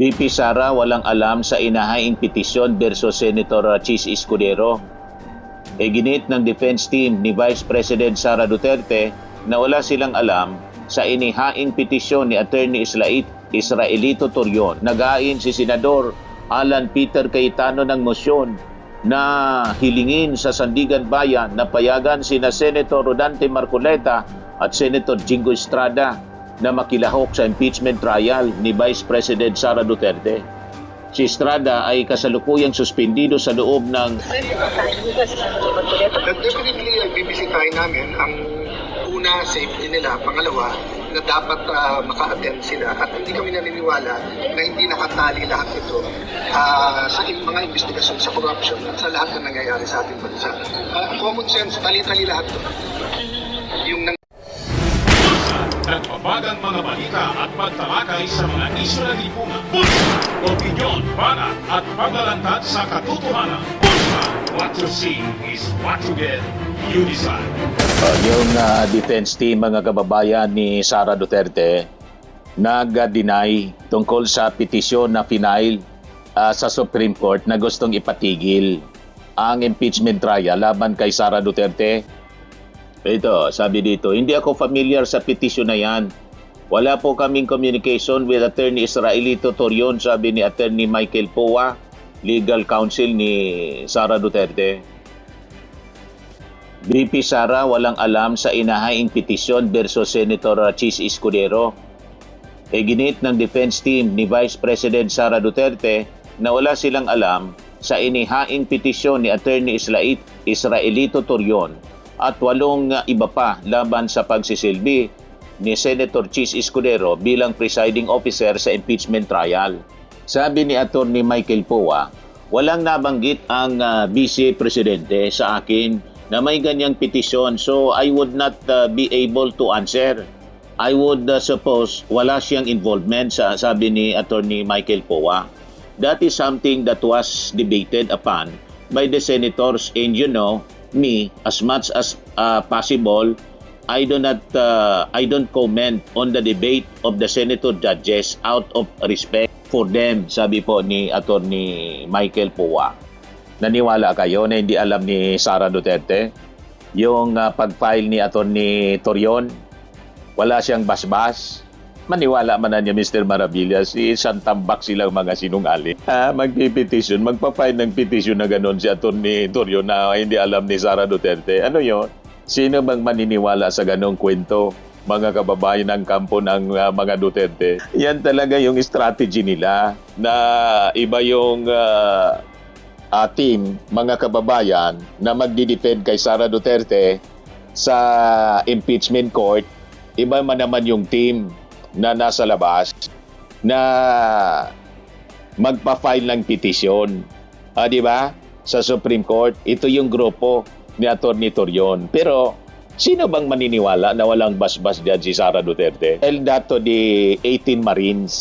VP Sara walang alam sa inahaing petisyon versus Senator Chis Escudero. Ginit ng defense team ni Vice President Sara Duterte na wala silang alam sa inihaing petisyon ni Attorney Israelito Torion. Nagain si Senador Alan Peter Cayetano ng mosyon na hilingin sa Sandigan Bayan na payagan sina Senator Rodante Marcoleta at Senator Jingo Estrada na makilahok sa impeachment trial ni Vice President Sara Duterte. Si Estrada ay kasalukuyang suspendido sa loob ng... Definitely, bibisitahin namin ang una, safety nila. Pangalawa, na dapat maka-attend sila. At hindi kami naniniwala na hindi nakatali lahat ito sa mga investigasyon sa corruption at sa lahat na nangyayari sa ating bansa. Common sense, tali-tali lahat ito. Yung nagbabagang mga balita at pagtalakay sa mga isyu ng lipunan. Bulsa! Opinyon, banat at paglalantad sa katotohanan. Bulsa! What you see is what you get. You decide. Yung defense team, mga kababayan ni Sara Duterte, nag-deny tungkol sa petisyon na final sa Supreme Court na gustong ipatigil ang impeachment trial laban kay Sara Duterte. Ito, sabi dito, hindi ako familiar sa petisyon na yan. Wala po kaming communication with Attorney Israelito Torion, sabi ni Attorney Michael Poa, legal counsel ni Sara Duterte. VP Sara walang alam sa inahaing petisyon versus Senator Chis Escudero. Ginit ng defense team ni Vice President Sara Duterte na wala silang alam sa inihaing petisyon ni Attorney Israelito Torion at 8 iba pa laban sa pagsisilbi ni Senator Chis Escudero bilang presiding officer sa impeachment trial. Sabi ni Attorney Michael Poa, walang nabanggit ang Vice Presidente sa akin na may ganyang petisyon, so I would not be able to answer. I would suppose wala siyang involvement, sabi ni Attorney Michael Poa. That is something that was debated upon by the senators, and you know, me, as much as possible, I don't comment on the debate of the senator judges out of respect for them, sabi po ni Attorney Michael Poa. Naniwala kayo na hindi alam ni Sara Duterte yung pag-file ni Attorney Torion? Wala siyang basbas? Maniwala man na niya, Mr. Maravillas, isang tambak silang mga sinungaling. Magpipetition, magpa-file ng petition na gano'n si Attorney Torion na hindi alam ni Sara Duterte. Ano yon? Sino bang maniniwala sa ganong kwento? Mga kababayan ng kampo ng mga Duterte. Yan talaga yung strategy nila na iba yung team, mga kababayan, na magdi-defend kay Sara Duterte sa impeachment court. Iba man naman yung team na nasa labas na magpa-file ng petisyon. Di ba? Sa Supreme Court, ito yung grupo ni Attorney Torion. Pero sino bang maniniwala na walang basbas dyan si Sara Duterte? El dato di 18 Marines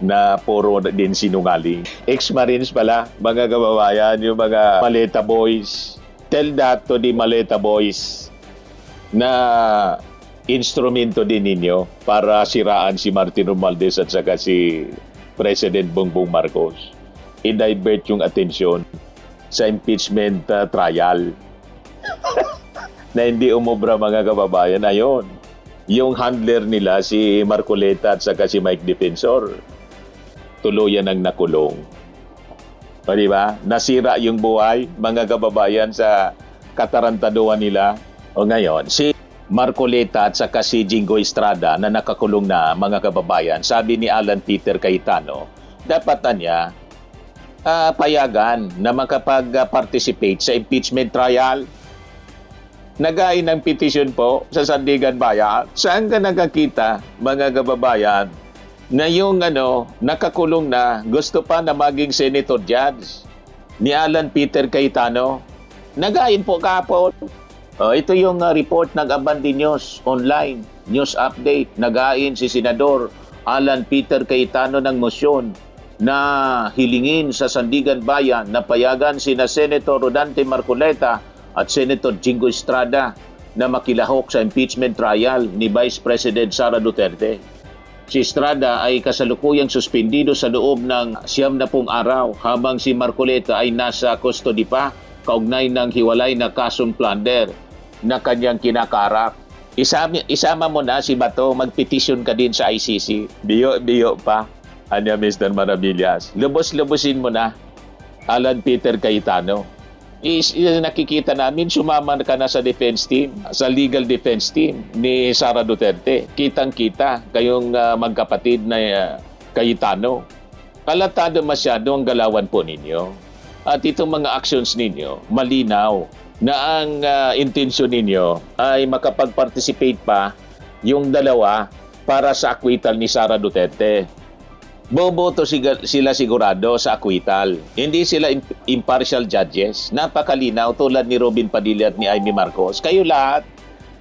na puro din sinungaling. Ex-Marines pala, mga kababayan, yung mga Maleta Boys. Tell that to the Maleta Boys na instrumento din ninyo para siraan si Martin Romualdez at saka si President Bongbong Marcos. I-divert yung atensyon sa impeachment trial na hindi umubra, mga kababayan. Ayon, yung handler nila si Marcoleta at saka si Mike Defensor, tuluyan ang nakulong. O diba? Nasira yung buhay, mga kababayan, sa katarantaduhan nila. O ngayon, si Marcoleta at saka si Jingo Estrada na nakakulong na, mga kababayan, sabi ni Alan Peter Cayetano, dapat na niya payagan na makapag-participate sa impeachment trial. Nagain ng petition po sa Sandigan Bayan. Saan ka nakakita, mga kababayan, na yung nakakulong na gusto pa na maging senator judge ni Alan Peter Cayetano? Nagain po kahapon. Ito yung report ng Abante News online, news update. Nagain si Senador Alan Peter Cayetano ng mosyon na hilingin sa Sandigan Bayan na payagan sina Senator Rodante Marcoleta at Senator Jingo Estrada na makilahok sa impeachment trial ni Vice President Sara Duterte. Si Estrada ay kasalukuyang suspendido sa loob ng 90 araw habang si Marcoleta ay nasa custody pa kaugnay ng hiwalay na kasong plunder na kanyang kinakarap. Isama mo na si Bato, magpetisyon ka din sa ICC. Biyo pa, anya Mr. Maravillas. Lubos-lubosin mo na, Alan Peter Cayetano. Nakikita namin, sumama ka na sa defense team, sa legal defense team ni Sara Duterte. Kitang-kita kayong magkapatid na Cayetano. Kalatado masyado ang galawan po ninyo. At itong mga actions ninyo, malinaw na ang intensyon ninyo ay makapag-participate pa yung dalawa para sa acquittal ni Sara Duterte. Boboto sila sigurado sa acquittal. Hindi sila impartial judges. Napakalinaw tulad ni Robin Padilla at ni Amy Marcos. Kayo lahat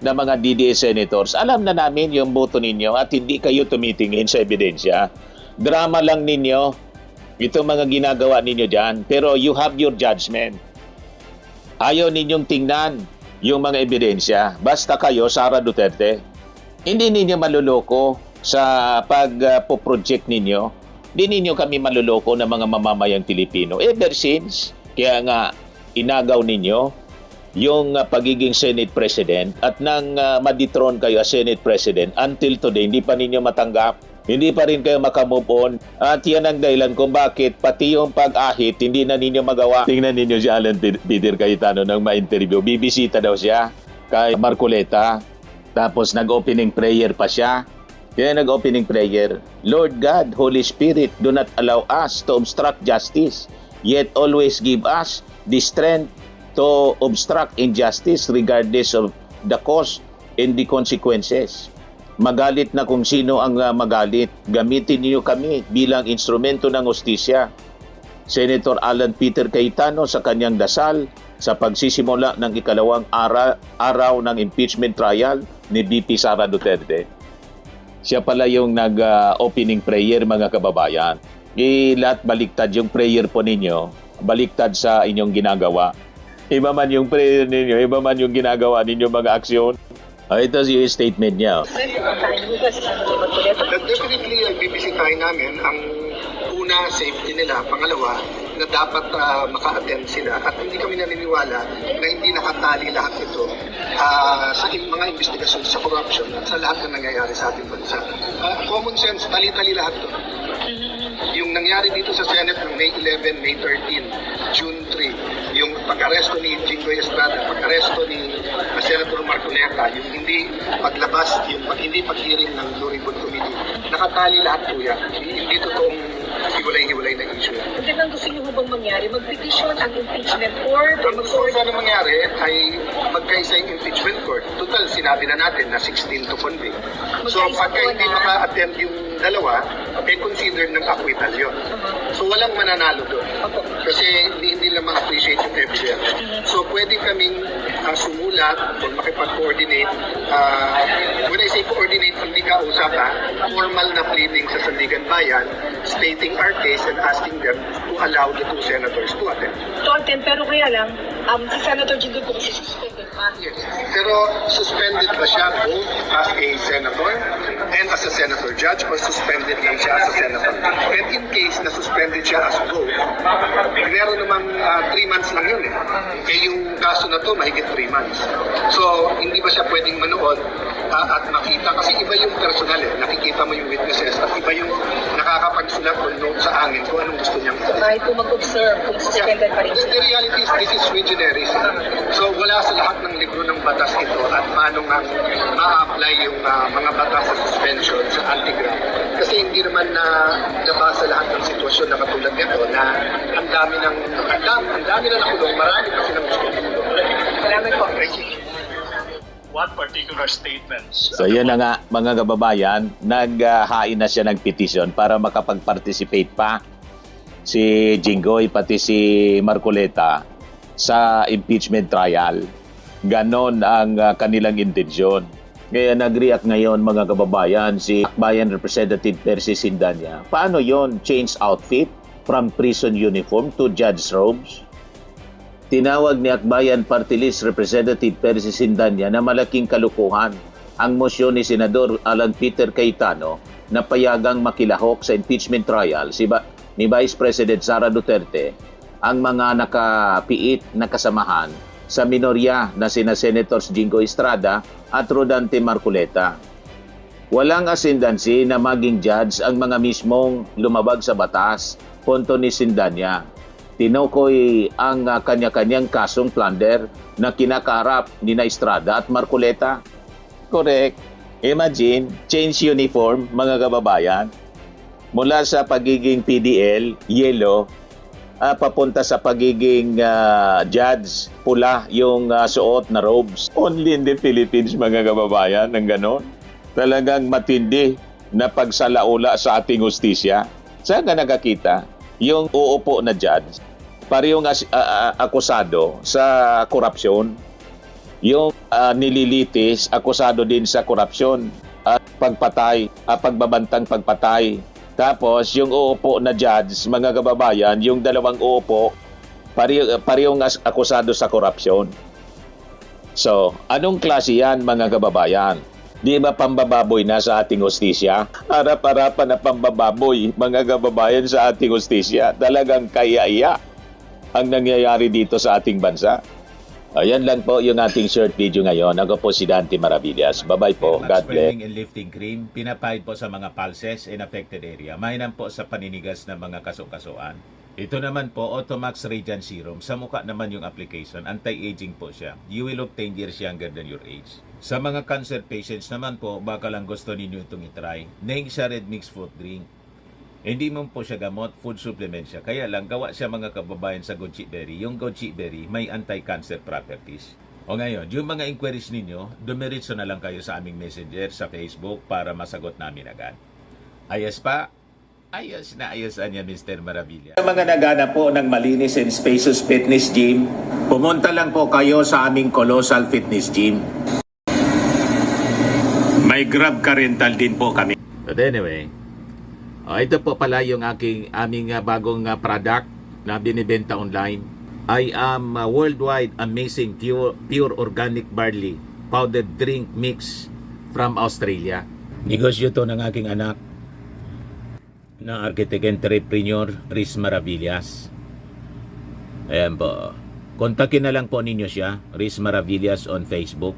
na mga DDS senators, alam na namin yung boto ninyo at hindi kayo tumitingin sa ebidensya. Drama lang ninyo. Ito mga ginagawa ninyo dyan. Pero you have your judgment. Ayaw ninyong tingnan yung mga ebidensya. Basta kayo, Sara Duterte, hindi ninyo maluloko sa pag-project ninyo. Hindi ninyo kami maluloko ng mga mamamayang Pilipino. Ever since, kaya nga inagaw ninyo yung pagiging Senate President at nang madethrone kayo as Senate President, until today, hindi pa ninyo matanggap. Hindi pa rin kayo makamove on. At yan ang dahilan kung bakit pati yung pag-ahit hindi na ninyo magawa. Tingnan ninyo si Alan Peter Cayetano nang ma-interview. Bibisita daw siya kay Marcoleta. Tapos nag-opening prayer pa siya. Kaya nag-opening prayer, Lord God, Holy Spirit, do not allow us to obstruct justice, yet always give us the strength to obstruct injustice regardless of the cost and the consequences. Magalit na kung sino ang magalit. Gamitin niyo kami bilang instrumento ng hustisya. Senator Alan Peter Cayetano sa kanyang dasal sa pagsisimula ng ikalawang araw ng impeachment trial ni VP Sara Duterte. Siya pala yung nag-opening prayer, mga kababayan. Lahat baliktad yung prayer po ninyo, baliktad sa inyong ginagawa. Iba man yung prayer ninyo, iba man yung ginagawa ninyo mga aksyon. Ito yung statement niya. Definitely, bibisitahin namin ang una, safety nila. Pangalawa, na dapat maka-attend sila. At hindi kami naniniwala na hindi nakatali lahat ito sa mga investigasyon sa corruption at sa lahat na nangyayari sa ating bansa. Common sense, tali-tali lahat ito. Yung nangyari dito sa Senate ng May 11, May 13, June 3, yung pag-aresto ni Jinggoy Estrada, pag-aresto ni Senator Marcoleta, yung hindi paglabas, yung hindi pag-hearing ng Blue Ribbon Committee, nakatali lahat po yan. Hindi totoong hiwalay-hiwalay na issue. Kasi nang gusto niyo bang mangyari, mag-petition ang impeachment court? Ang gusto ko sana mangyari ay magkaisa yung impeachment court. Total, sinabi na natin na 16 to convict. So, pagka hindi maka-attend yung dalawa, consider ng acquittal yun. So, walang mananalo doon. Kasi hindi lang ma-appreciate yung evidence. So, pwede kaming sumulat o makipag-coordinate. When I say coordinate, hindi kausap formal na pleading sa Sandigan Bayan, stating our case and asking them to allow the two senators to attend. To attend, pero kaya lang, si Senator Jinggoy po kasi suspended pa. Yes. Pero suspended ba siya both as a senator and as a senator judge or suspended lang siya as a senator? And in case na suspended siya as both, meron namang 3 months lang yun eh. Kaya yung kaso na to, mahigit 3 months. So, hindi ba siya pwedeng manood at makita? Kasi iba yung personal eh. Nakikita mo yung witnesses at iba yung nakakapagsulat o note sa amin kung anong gusto niyang gawin. Kahit po mag-observe kung suspended pa rin The siya. reality is, this is sui generis. So, wala sa lahat ng libro ng batas ito at paano nga ma-apply yung mga batas sa suspension sa anti-graft. Kasi hindi naman na nabasa lahat ng sitwasyon na katulad nito na ang dami na nakulong, marami kasi nang gusto nito. Salamat po. What particular statements? So yun na nga mga kababayan, naghain na siya ng petition para makapag-participate pa si Jinggoy pati si Marcoleta sa impeachment trial. Ganon ang kanilang intensyon. Kaya nag-react ngayon mga kababayan si Akbayan Representative Percy Sindanya. Paano yon? Change outfit from prison uniform to judge robes? Tinawag ni Akbayan Party List Representative Percy Sindanya na malaking kalukuhan ang mosyon ni Senador Alan Peter Cayetano na payagang makilahok sa impeachment trial ni Vice President Sara Duterte ang mga nakapiit na kasamahan sa minorya na sina Senators Jingo Estrada at Rodante Marcoleta. Walang ascendancy na maging judge ang mga mismong lumabag sa batas, punto ni Sindanya. Tinukoy ang kanya-kanyang kasong plunder na kinakaharap ni Estrada at Marcoleta. Correct. Imagine, change uniform, mga kababayan. Mula sa pagiging PDL, yellow, papunta sa pagiging judge, pula yung suot na robes. Only in the Philippines, mga kababayan, ng ganon. Talagang matindi na pagsalaula sa ating hustisya. Saan ka nakakita? Yung uupo na judge, parehong akusado sa korupsyon. Yung nililitis, akusado din sa korupsyon at pagpatay, pagbabantang pagpatay. Tapos yung uupo na judge, mga kababayan, yung dalawang uupo, parehong akusado sa korupsyon. So, anong klase yan, mga kababayan? Di ba pambababoy na sa ating hustisya? Harap-harapan na pambababoy, mga kababayan, sa ating hustisya. Talagang kaya-iya ang nangyayari dito sa ating bansa. Ayan lang po yung ating short video ngayon. Ako po si Dante Maravillas. Bye-bye po. God bless. Swelling and lifting cream, pinapahid po sa mga pulses in affected area. Mainam po sa paninigas ng mga kaso-kasuan. Ito naman po, Automax Radiant Serum. Sa mukha naman yung application. Anti-aging po siya. You will look 10 years younger than your age. Sa mga cancer patients naman po, baka lang gusto ninyo itong itry. Neng siya red mixed fruit drink. Hindi mo po siya gamot, food supplement siya. Kaya lang, gawa siya mga kababayan sa goji berry. Yung goji berry may anti-cancer properties. O ngayon, yung mga inquiries ninyo, dumiritso na lang kayo sa aming messenger sa Facebook para masagot namin agad. Ayos pa? Ayos na ayos niya, Mr. Maravilla. Sa mga nagana po ng malinis and spacious fitness gym, pumunta lang po kayo sa aming Colossal Fitness Gym. May Grab car rental din po kami. But anyway, ito po pala yung aming bagong product na binibenta online. I am worldwide amazing pure organic barley powdered drink mix from Australia. Negosyo to ng aking anak na architect entrepreneur Riz Maravillas. Ayan po. Kontakin na lang po ninyo siya, Riz Maravillas on Facebook.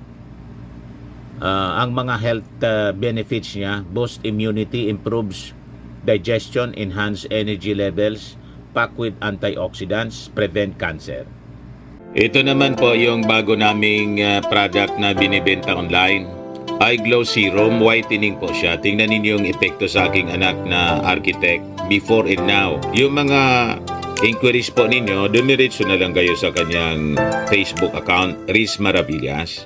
Ang mga health benefits niya, boost immunity, improves digestion, enhance energy levels, packed with antioxidants, prevent cancer. Ito naman po yung bago naming product na binibenta online. Eye Glow Serum, whitening po siya. Tingnan ninyo yung epekto sa aking anak na architect before and now. Yung mga inquiries po ninyo, dumiretso na lang kayo sa kanyang Facebook account, Riz Maravillas.